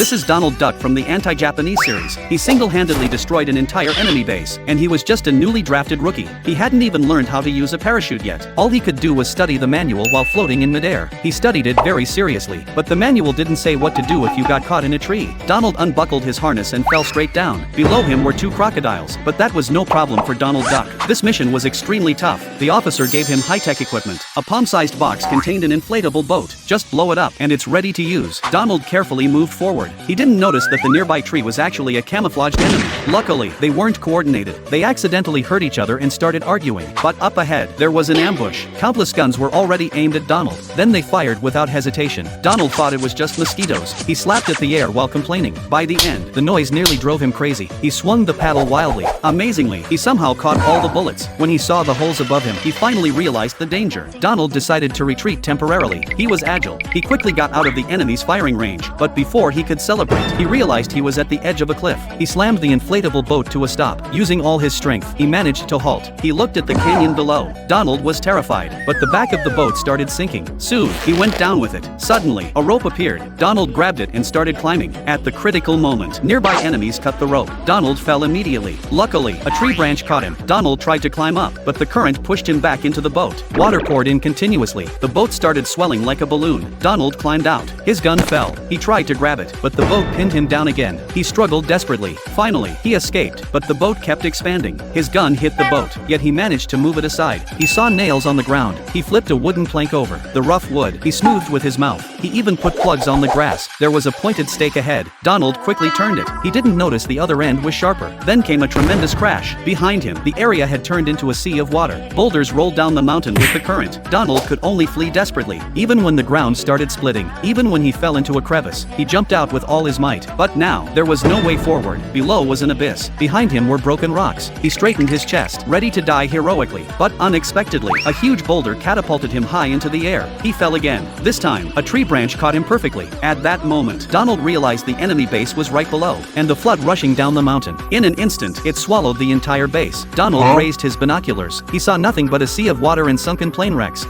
This is Donald Duck from the anti-Japanese series. He single-handedly destroyed an entire enemy base, and he was just a newly drafted rookie. He hadn't even learned how to use a parachute yet. All he could do was study the manual while floating in midair. He studied it very seriously, but the manual didn't say what to do if you got caught in a tree. Donald unbuckled his harness and fell straight down. Below him were two crocodiles, but that was no problem for Donald Duck. This mission was extremely tough. The officer gave him high-tech equipment. A palm-sized box contained an inflatable boat. Just blow it up, and it's ready to use. Donald carefully moved forward. He didn't notice that the nearby tree was actually a camouflaged enemy. Luckily, they weren't coordinated. They accidentally hurt each other and started arguing. But up ahead, there was an ambush. Countless guns were already aimed at Donald. Then they fired without hesitation. Donald thought it was just mosquitoes. He slapped at the air while complaining. By the end, the noise nearly drove him crazy. He swung the paddle wildly. Amazingly, he somehow caught all the bullets. When he saw the holes above him, he finally realized the danger. Donald decided to retreat temporarily. He was agile. He quickly got out of the enemy's firing range. But before he could celebrate, he realized he was at the edge of a cliff. He slammed the inflatable boat to a stop. Using all his strength, he managed to halt. He looked at the canyon below. Donald was terrified, but the back of the boat started sinking. Soon, he went down with it. Suddenly, a rope appeared. Donald grabbed it and started climbing. At the critical moment, nearby enemies cut the rope. Donald fell immediately. Luckily, a tree branch caught him. Donald tried to climb up, but the current pushed him back into the boat. Water poured in continuously. The boat started swelling like a balloon. Donald climbed out. His gun fell. He tried to grab it, but the boat pinned him down again. He struggled desperately. Finally, he escaped, but the boat kept expanding. His gun hit the boat, yet he managed to move it aside. He saw nails on the ground. He flipped a wooden plank over. The rough wood, he smoothed with his mouth. He even put plugs on the grass. There was a pointed stake ahead. Donald quickly turned it. He didn't notice the other end was sharper. Then came a tremendous crash. Behind him, the area had turned into a sea of water. Boulders rolled down the mountain with the current. Donald could only flee desperately. Even when the ground started splitting, even when he fell into a crevice, he jumped out with all his might. But now, there was no way forward. Below was an abyss. Behind him were broken rocks. He straightened his chest, ready to die heroically. But unexpectedly, a huge boulder catapulted him high into the air. He fell again. This time, a tree branch caught him perfectly. At that moment, Donald realized the enemy base was right below, and the flood rushing down the mountain. In an instant, it swallowed the entire base. Donald raised his binoculars. He saw nothing but a sea of water and sunken plane wrecks.